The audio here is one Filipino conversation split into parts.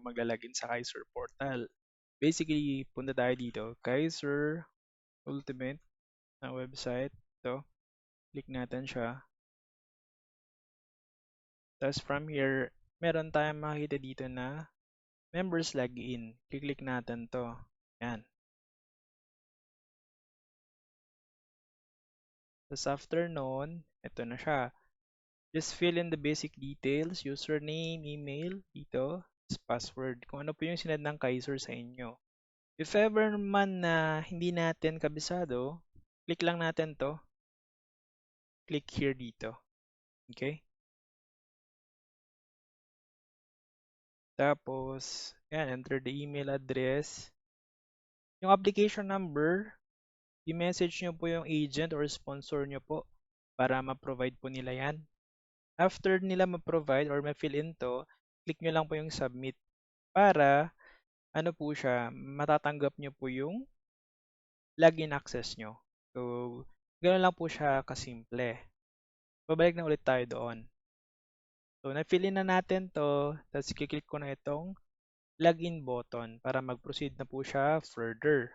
maglalagin sa Kaiser portal. Basically, punta tayo dito, Kaiser Ultimate na website. Ito, click natin siya. Tapos from here, meron tayong makikita dito na members login. Click natin to. Yan. Tapos after nun, ito na siya. Just fill in the basic details, username, email, dito, password, kung ano po yung sinad ng Kaiser sa inyo. If ever man na hindi natin kabisado, click lang natin to. Click here dito. Okay? Tapos, yan, enter the email address. Yung application number, i-message nyo po yung agent or sponsor nyo po para ma-provide po nila yan. After nila ma-provide or ma-fill in to, click nyo lang po yung submit para ano po siya, matatanggap nyo po yung login access nyo. So, ganoon lang po siya kasimple. Babalik na ulit tayo doon. So, na-fill in na natin to, tapos kiklik ko na itong login button para mag-proceed na po siya further.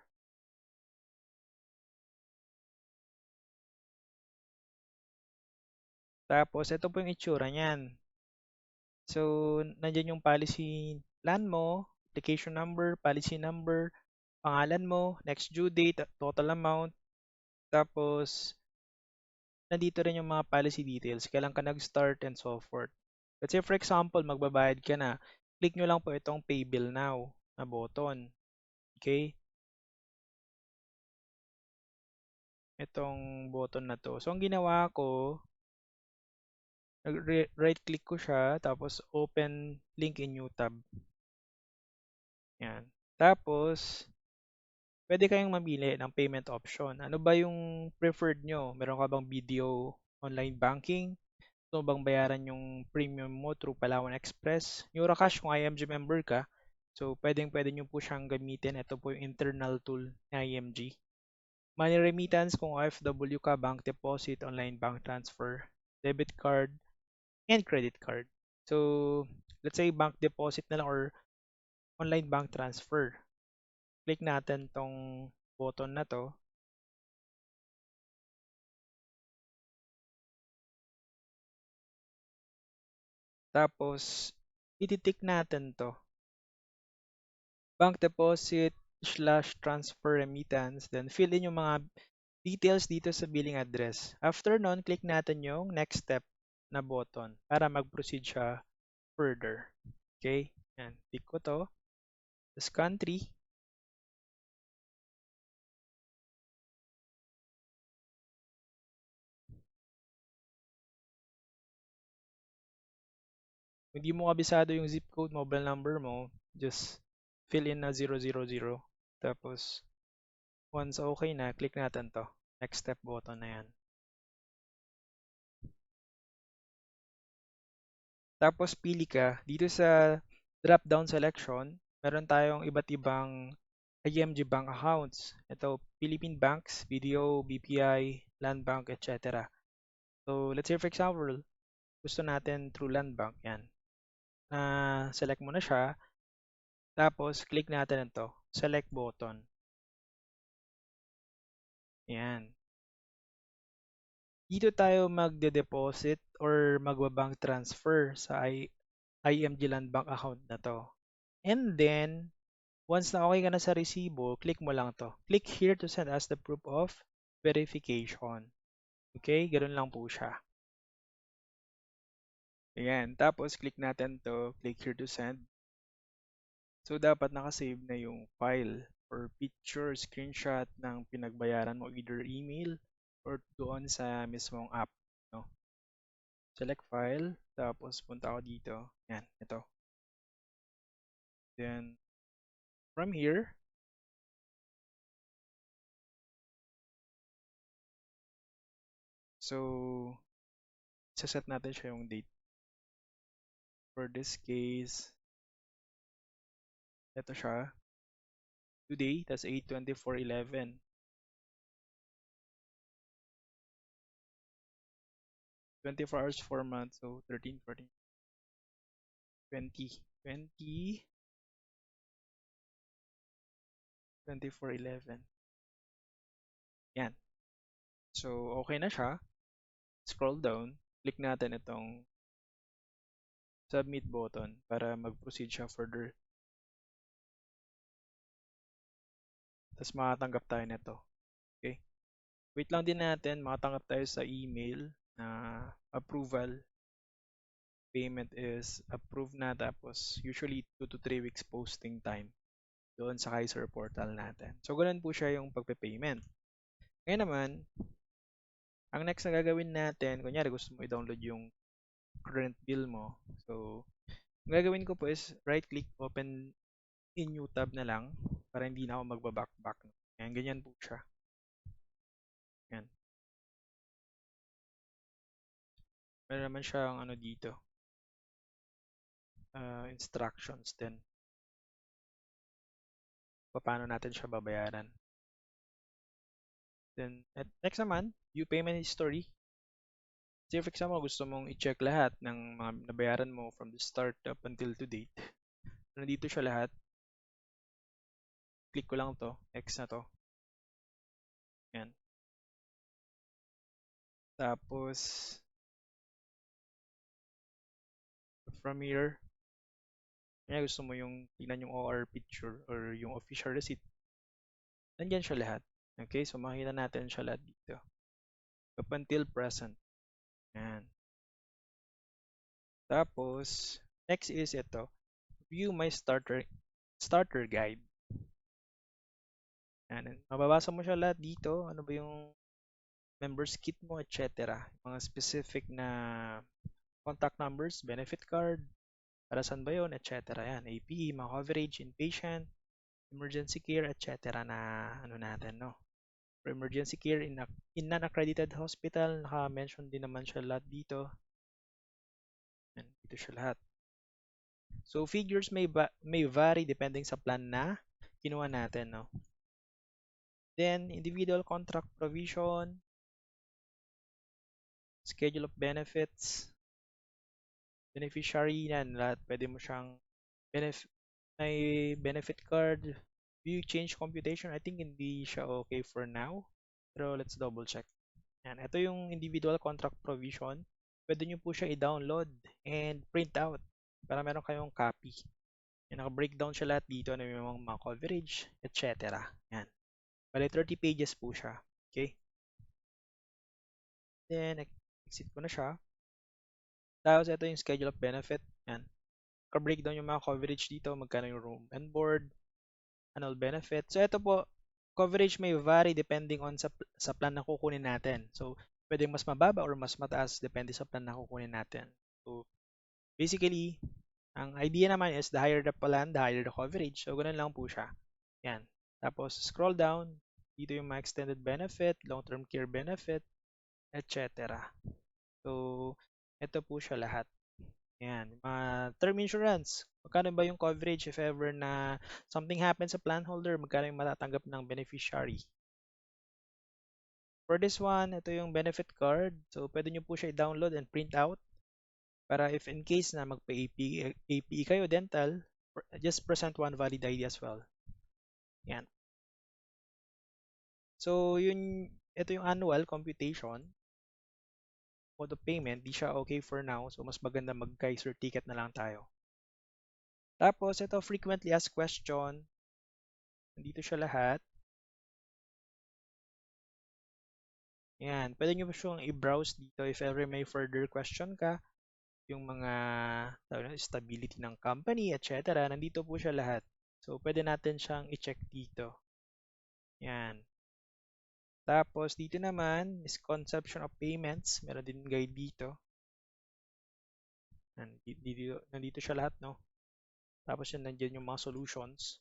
Tapos, ito po yung itsura niyan. So, nandiyan yung policy plan mo, application number, policy number, pangalan mo, next due date, total amount, tapos nandito rin yung mga policy details, kailan ka nag-start and so forth. Let's say for example, magbabayad ka na, click nyo lang po itong pay bill now na button. Okay? Itong button na to. So, ang ginawa ko, right click ko siya, tapos open link in new tab. Yan. Tapos, pwede kayong mamili ng payment option. Ano ba yung preferred nyo? Meron ka bang video online banking? Gusto mo bang bayaran yung premium mo through Palawan Express? Eurocash kung IMG member ka. So, pwede nyo po siyang gamitin. Ito po yung internal tool ng IMG. Money remittance kung OFW ka, bank deposit, online bank transfer, debit card, and credit card. So, let's say bank deposit na lang or online bank transfer. Click natin tong button na to. Tapos, ititik natin to. Bank deposit / transfer remittance. Then, fill in yung mga details dito sa billing address. After nun, click natin yung next step na button para mag-proceed siya further. Okay? Yan. Click ko to. This country. Kung hindi mo kabisado yung zip code, mobile number mo, just fill in na 000. Tapos, once okay na, click natin to. Next step button na yan. Tapos, pili ka. Dito sa drop-down selection, meron tayong iba't ibang IMG bank accounts. Ito, Philippine Banks, BDO, BPI, Land Bank, etc. So, let's say for example, gusto natin through Land Bank. Yan. Select mo na siya. Tapos, click natin ito. Select button. Yan. Dito tayo magde-deposit or magbabank transfer sa IMG Land Bank account na to. And then, once na okay ka na sa resibo, click mo lang to. Click here to send us the proof of verification. Okay? Ganoon lang po siya. Ayan. Tapos, click natin to. Click here to send. So, dapat nakasave na yung file or picture, screenshot ng pinagbayaran mo, either email or doon sa mismong app. No? Select file. Tapos, punta ako dito. Yan. Ito. Then, from here, so, saset natin siya yung date. For this case, ito siya. Today, that's 8/24/11. 24 hours, 4 months, so 13, 14, 20. 20. 24/11. Yan. So, okay na siya. Scroll down. Click natin itong submit button para mag-proceed siya further. Tapos makatanggap tayo nito. Okay? Wait lang din natin, makatanggap tayo sa email na approval. Payment is approved na, tapos usually 2 to 3 weeks posting time doon sa Kaiser portal natin. So, ganun po siya yung pagpe-payment. Ngayon naman, ang next na gagawin natin, kunyari gusto mo i-download yung current bill mo. So, ang gagawin ko po is right-click, open in new tab na lang para hindi na ako magbaback-back. Ayan, ganyan po siya. Ayan. Meron naman siyang ano dito, instructions din. Paano natin siya babayaran. Then, next naman, view payment history. Say for example, gusto mong i-check lahat ng mga nabayaran mo from the start up until to date. Nandito siya lahat. Click ko lang to, X na to. Yan. Tapos, from here, kaya gusto mo yung tingnan yung OR picture or yung official receipt. Nandyan siya lahat. Okay, so makikita natin siya lahat dito. Up until present. Yan. Tapos, next is ito. View my starter guide. Yan. Mababasa mo siya lahat dito. Ano ba yung members kit mo, etc. Mga specific na contact numbers, benefit card, para saan ba yun, etc. Yan, APE, mga coverage, inpatient, emergency care, etc. na ano natin, no? For emergency care in non-accredited hospital, naka-mention din naman siya lahat dito. Yan, dito siya lahat. So, figures may vary depending sa plan na kinuha natin, no? Then, individual contract provision, schedule of benefits, beneficiary, yan, lahat. Pwede mo siyang may benefit card, view change computation. I think hindi siya okay for now. Pero let's double check. Yan, ito yung individual contract provision. Pwede nyo po siya i-download and print out para meron kayong copy. Yan, naka-breakdown siya lahat dito na may mga coverage, etc. Yan. Bale, 30 pages po siya. Okay? Then, exit ko na siya. Tapos, ito yung schedule of benefit. Yan. Naka-breakdown yung mga coverage dito, magkano yung room and board, annual benefit. So, ito po, coverage may vary depending on sa plan na kukunin natin. So, pwedeng mas mababa or mas mataas depende sa plan na kukunin natin. So, basically, ang idea naman is the higher the plan, the higher the coverage. So, ganun lang po siya. Yan. Tapos, scroll down. Dito yung mga extended benefit, long-term care benefit, etc. So, ito po siya lahat. Yan. Mga term insurance. Magkano ba yung coverage if ever na something happens sa plan holder? Magkano yung matatanggap ng beneficiary? For this one, ito yung benefit card. So, pwede nyo po siya i-download and print out para if in case na magpa-APE kayo dental, just present one valid ID as well. Yan. So, ito yung annual computation. Mode of payment, di siya okay for now. So, mas maganda mag-Kaiser ticket na lang tayo. Tapos, ito frequently asked question. Nandito siya lahat. Yan. Pwede nyo pa siyang i-browse dito if ever may further question ka. Yung mga stability ng company, etc. Nandito po siya lahat. So, pwede natin siyang i-check dito. Yan. Tapos, dito naman is conception of payments. Meron din guide dito. Nandito siya lahat, no? Tapos, nandiyan yung mga solutions.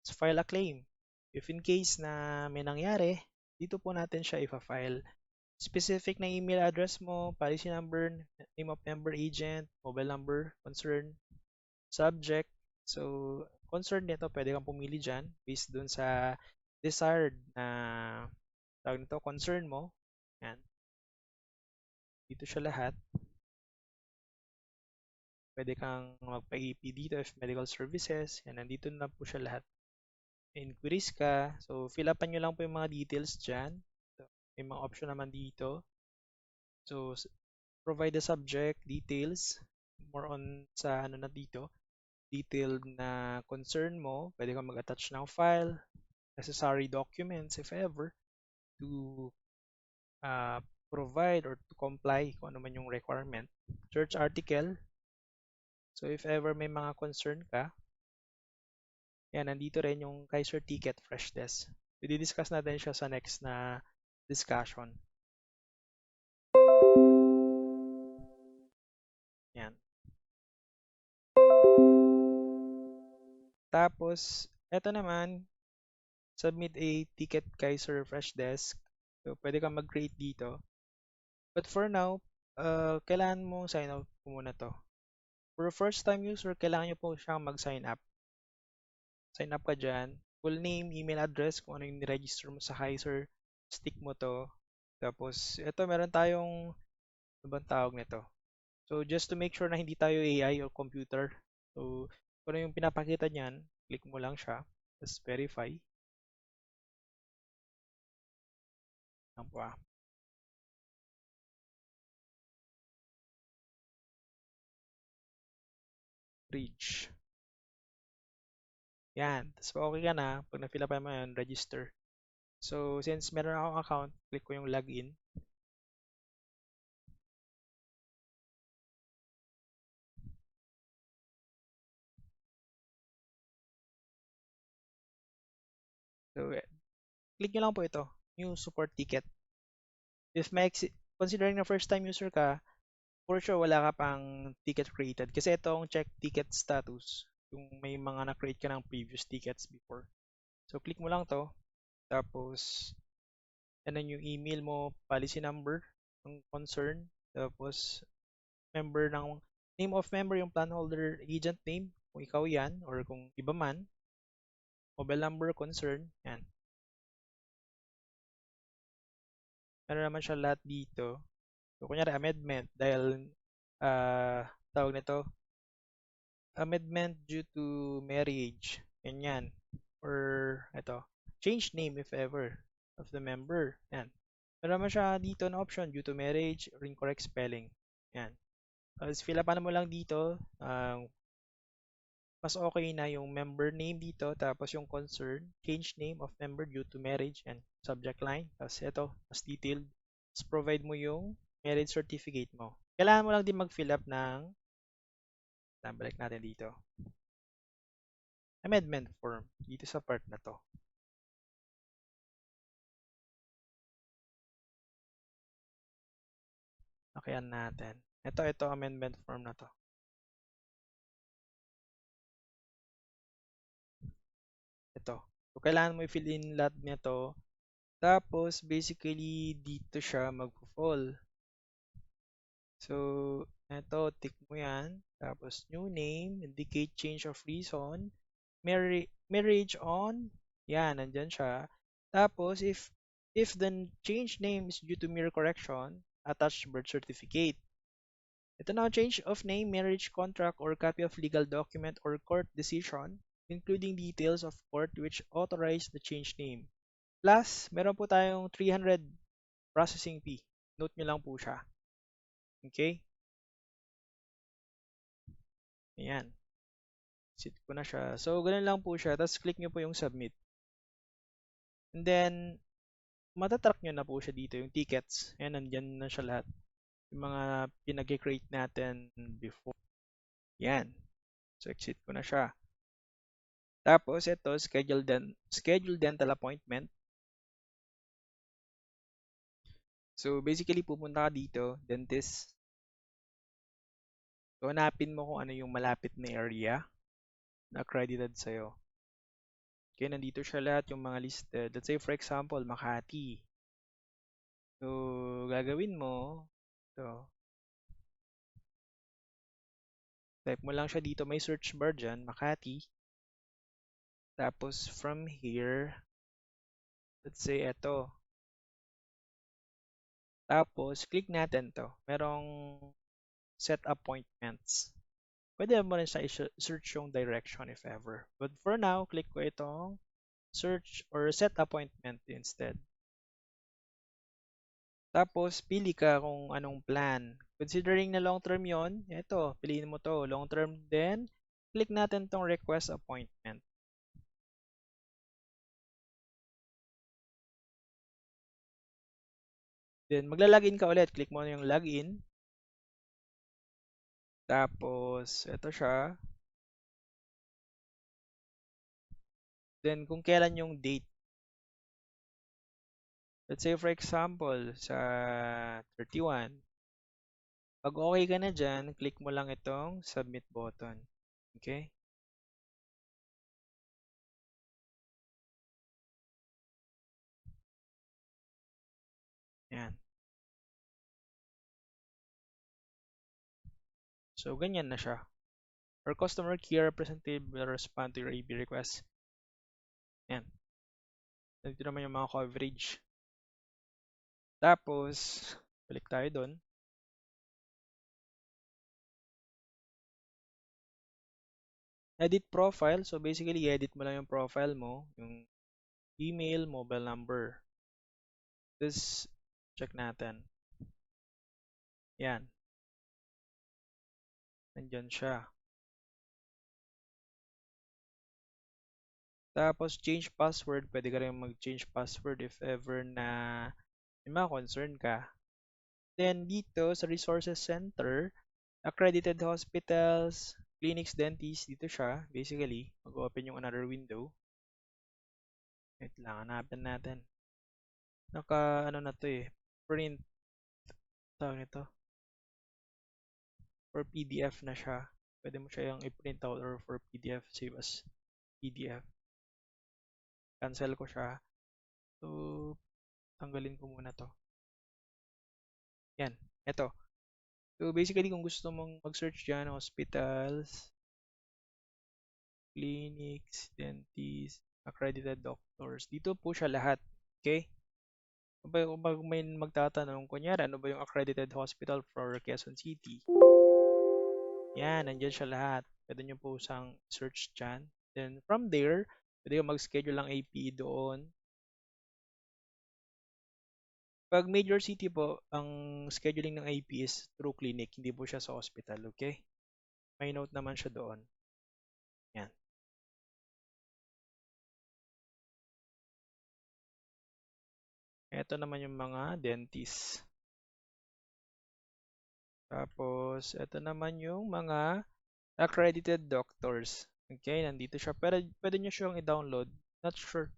Let's file a claim. If in case na may nangyari, dito po natin siya ipa-file. Specific na email address mo, policy number, name of member agent, mobile number, concern, subject. So, concern nito, pwede kang pumili dyan based dun sa desired na tawag nito, concern mo. Yan. Dito siya lahat. Pwede kang magpa-AP dito if medical services. Yan, nandito na po siya lahat. inquiries ka. So, fill upan nyo lang po yung mga details dyan. So, may mga option naman dito. So, provide the subject details. More on sa ano na dito. Detailed na concern mo. Pwede kang mag-attach ng file. Necessary documents if ever. To uh, provide or to comply kung ano man yung requirement. Search article. So, if ever may mga concern ka, yan, nandito rin yung Kaiser Ticket Fresh Desk. I-discuss natin siya sa next na discussion. Yan. Tapos, eto naman, submit a ticket Kaiser Fresh Desk. So, pwede kang mag-create dito. But for now, kailangan mo sign out muna to. For first time user, kailangan nyo po siyang mag-sign up. Sign up ka dyan. Full name, email address, kung ano yung register mo sa Kaiser. Stick mo to. Tapos, ito meron tayong, ano bang tawag nito? So, just to make sure na hindi tayo AI or computer. So, kung ano yung pinapakita niyan, click mo lang siya. Tapos, verify. Yan po ah. Reach. Yan. Tapos, okay ka na. Pag na-fill up mo yan, register. So, since meron akong account, click ko yung login. So, click nyo lang po ito. New support ticket. If may considering na first time user ka, for sure wala ka pang ticket created. Kasi itong check ticket status. Yung may mga na-create ka ng previous tickets before. So, click mo lang to. Tapos, ano yung email mo, policy number, ng concern. Tapos, member ng name of member, yung plan holder agent name, kung ikaw yan, or kung iba man. Mobile number, concern, yan. Meron naman siya lahat dito. So, kunyari, amendment, dahil, tawag nito, amendment due to marriage, ganyan. Or, ito, change name if ever of the member, yan. Meron naman siya dito na option due to marriage or incorrect spelling, yan. Tapos, fill upan mo lang dito, mas okay na yung member name dito, tapos yung concern, change name of member due to marriage and subject line. Tapos ito, mas detailed. Tapos provide mo yung marriage certificate mo. Kailangan mo lang din mag-fill up ng, balik natin dito, amendment form dito sa part na to. Nakayan natin. Ito amendment form na to. Ito. So, kailangan mo i-fill in lahat nito. Tapos, basically, dito siya mag-fall. So, eto, tick mo yan. Tapos, new name, indicate change of reason, marriage on, yan, nandyan siya. Tapos, if the change name is due to mere correction, attach birth certificate. Ito na, change of name, marriage contract, or copy of legal document or court decision, including details of court which authorize the change name. Plus, meron po tayong 300 processing fee. Note nyo lang po siya. Okay? Ayan. Set ko na siya. So, ganun lang po siya. Tapos, click nyo po yung submit. And then, matatrack nyo na po siya dito, yung tickets. Ayan, nandyan na siya lahat. Yung mga pinag-create natin before. Yan. So, exit ko na siya. Tapos, ito, schedule dental appointment. So, basically, pupunta ka dito, dentist. So, hanapin mo kung ano yung malapit na area na accredited sa'yo. Okay, nandito siya lahat yung mga listed. Let's say, for example, Makati. So, gagawin mo, ito, type mo lang siya dito, may search bar dyan, Makati. Tapos, from here, let's say, ito. Tapos, click natin to. Merong set appointments. Pwede mo rin siya i-search yung direction if ever. But for now, click ko itong search or set appointment instead. Tapos, pili ka kung anong plan. Considering na long term yon, eto, piliin mo to, long term. Then, click natin tong request appointment. Then, magla-login ka ulit. Click mo na yung login. Tapos, eto siya. Then, kung kailan yung date. Let's say, for example, sa 31. Pag okay ka na dyan, click mo lang itong submit button. Okay? Yan. So, ganyan na siya. Our customer care representative will respond to your AB request. Yan. Dito naman yung mga coverage. Tapos, balik tayo doon. Edit profile. So, basically, edit mo lang yung profile mo. Yung email, mobile number. This, check natin. Yan. Nandyan siya. Tapos, change password. Pwede ka rin mag-change password if ever na may mga concern ka. Then, dito sa Resources Center, accredited hospitals, clinics, dentists, dito siya. Basically, mag-open yung another window. Wait lang, hanapin natin. Ano na to eh. Print. Tawag nito. For PDF na siya. Pwede mo siya yung i-print out or for PDF, save as PDF. Cancel ko siya. So, tanggalin ko muna to. Yan. Ito. So, basically, kung gusto mong mag-search dyan, hospitals, clinics, dentists, accredited doctors. Dito po siya lahat. Okay? Pag may magtatanong, kunyari, ano ba yung accredited hospital for Quezon City? Yan, nandiyan siya lahat. Pwede nyo po sang search dyan. Then, from there, pwede yung mag-schedule ng APE doon. Pag major city po, ang scheduling ng APE is through clinic, hindi po siya sa hospital, okay? May note naman siya doon. Yan. Ito naman yung mga dentist. Tapos, ito naman yung mga accredited doctors. Okay, nandito siya. Pero pwede nyo siyang i-download. Not sure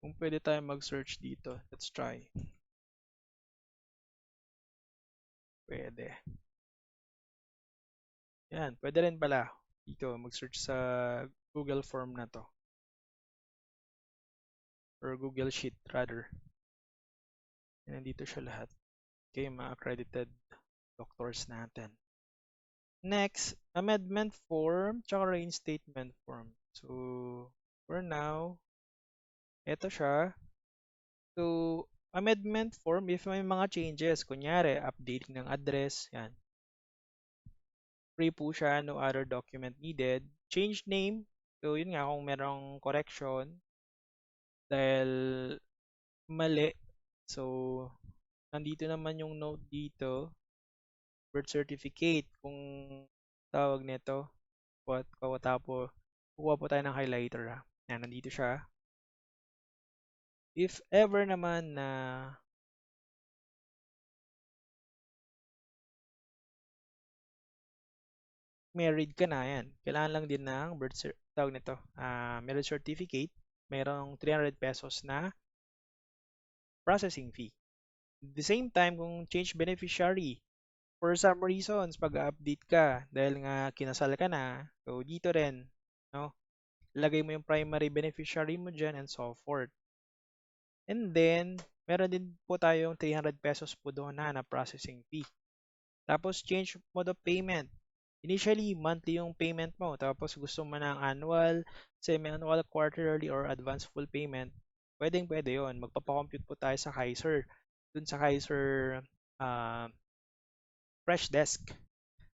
kung pwede tayo mag-search dito. Let's try. Pwede. Yan, pwede rin pala. Dito, mag-search sa Google Form na to. Or Google Sheet, rather. Yan, nandito siya lahat. Okay, mga accredited doctors natin. Next, amendment form, tsaka reinstatement form. So, for now, ito siya. So, amendment form, if may mga changes, kunyari, updating ng address, yan. Free po siya, no other document needed. Change name, so yun nga, kung merong correction, dahil mali, so, nandito naman yung note dito, birth certificate, kung tawag nito, tapos, kuha po tayo ng highlighter, ha. Yan, nandito siya. If ever naman na married ka na, yan. Kailangan lang din ng tawag nito, marriage certificate. Merong 300 pesos na processing fee. At the same time, kung change beneficiary, for some reasons, pag-update ka, dahil nga kinasal ka na, so dito rin, no? Lagay mo yung primary beneficiary mo dyan and so forth. And then, meron din po tayong 300 pesos po doon na processing fee. Tapos, change mode of payment. Initially, monthly yung payment mo. Tapos, gusto mo ng annual, semi-annual, quarterly, or advance full payment. Pwede yon. Magpapakompute po tayo sa Kaiser. Dun sa Kaiser Fresh Desk.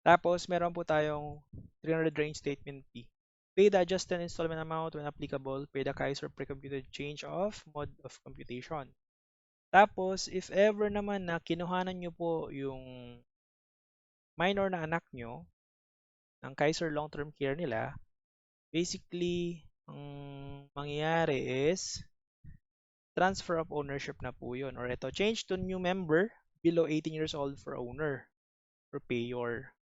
Tapos, meron po tayong 300 range statement fee. Pay the adjusted installment amount when applicable. Pay the Kaiser pre-computed change of mode of computation. Tapos, if ever naman na kinuhanan nyo po yung minor na anak nyo ng Kaiser long-term care nila, basically, ang mangyayari is transfer of ownership na po yun. Or ito, change to new member below 18 years old for owner or payor.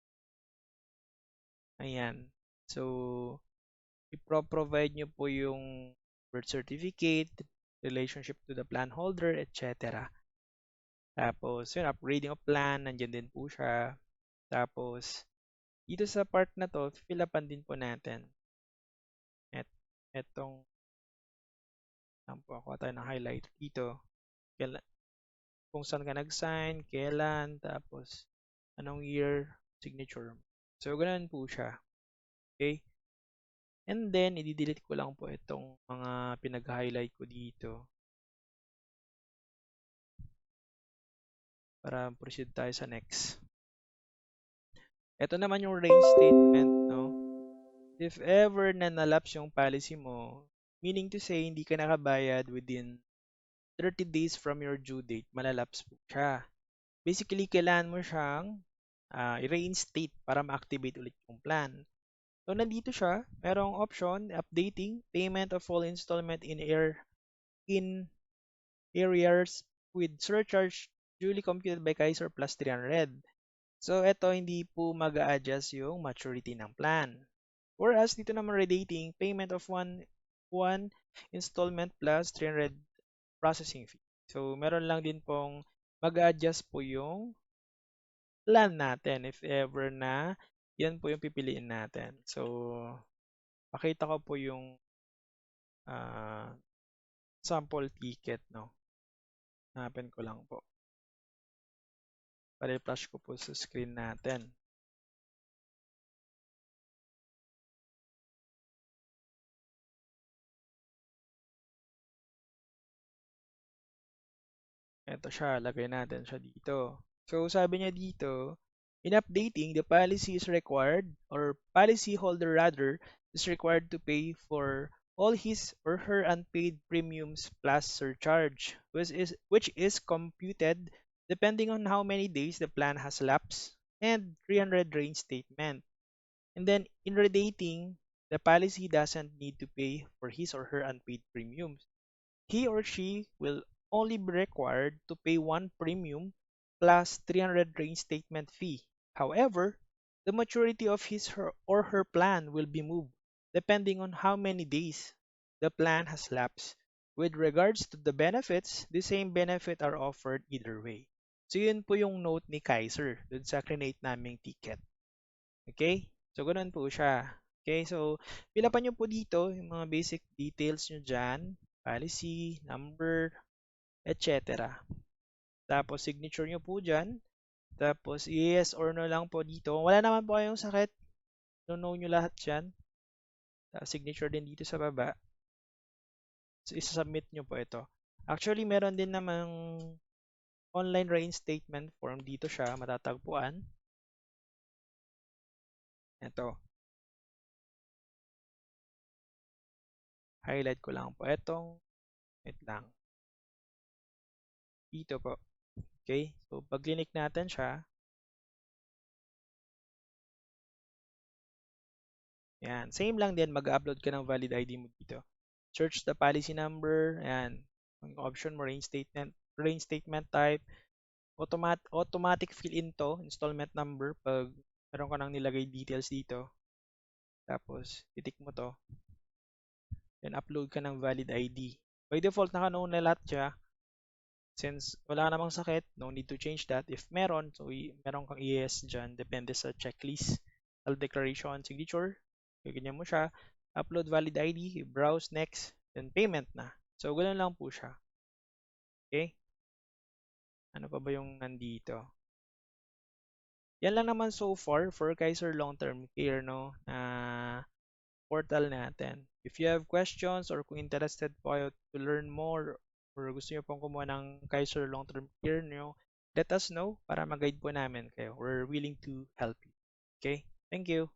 Ayan. So, ipro-provide nyo po yung birth certificate, relationship to the plan holder, etc. Tapos, yun, upgrading of plan, nandyan din po siya. Tapos, dito sa part na to, fill upan din po natin. Etong, saan po ako tayo ng highlight dito. Kung saan ka nag-sign, kailan, tapos, anong year, signature. So, ganun po siya. Okay? And then, i-delete ko lang po itong mga pinag-highlight ko dito. Para proceed tayo sa next. Ito naman yung reinstatement, no? If ever na nalapse yung policy mo, meaning to say, hindi ka nakabayad within 30 days from your due date, malalapse po siya. Basically, kailangan mo siyang i-reinstate para ma-activate ulit yung plan. So, nandito siya. Merong option, updating payment of full installment in arrears with surcharge duly computed by Kaiser plus 300. So, ito hindi po mag-a-adjust yung maturity ng plan. Whereas, dito naman redating, payment of one installment plus 300 processing fee. So, meron lang din pong mag-a-adjust po yung plan natin if ever na yan po yung pipiliin natin. So, pakita ko po yung uh, sample ticket, no? Hanapin ko lang po. Para i-flash ko po sa screen natin. Ito siya, lagay natin siya dito. So, sabi niya dito, in updating, the policy is required, or policy holder rather, is required to pay for all his or her unpaid premiums plus surcharge, which is computed depending on how many days the plan has lapsed, and 300 reinstatement. And then, in redating, the policy doesn't need to pay for his or her unpaid premiums. He or she will only be required to pay one premium plus 300 reinstatement fee. However, the maturity of his or her plan will be moved depending on how many days the plan has lapsed. With regards to the benefits, the same benefit are offered either way. So yun po yung note ni Kaiser dun sa create naming ticket. Okay? So ganun po siya. Okay, so pilapan nyo po dito yung mga basic details nyo dyan, policy, number, etc. Tapos signature nyo po dyan. Tapos yes or no lang po dito. Wala naman po kayong sakit. No nyo lahat dyan. Tapos signature din dito sa baba. So isa-submit nyo po ito. Actually, meron din namang online reinstatement form dito siya matatagpuan. Ito. Highlight ko lang po itong. Wait lang. Dito po. Okay? So, pag clinic natin siya, yan. Same lang din, mag-upload ka ng valid ID mo dito. Search the policy number, yan. Ang option mo, reinstatement type, automatic fill in to, installment number, pag meron ka nang nilagay details dito. Tapos, titik mo to. Then, upload ka ng valid ID. By default, naka-known na lahat siya. Since wala namang sakit, no need to change that. If meron, so meron kang yes dyan, depende sa checklist. Declaration, signature, ganyan mo siya. Upload valid ID, browse next, then payment na. So, ganoon lang po siya. Okay? Ano pa ba yung nandito? Yan lang naman so far for Kaiser Long-Term Care, no? Portal natin. If you have questions or kung interested po kayo to learn more or gusto niyo pong kumuha ng Kaiser Long-Term Care nyo, let us know para mag-guide po namin kayo. We're willing to help you. Okay? Thank you.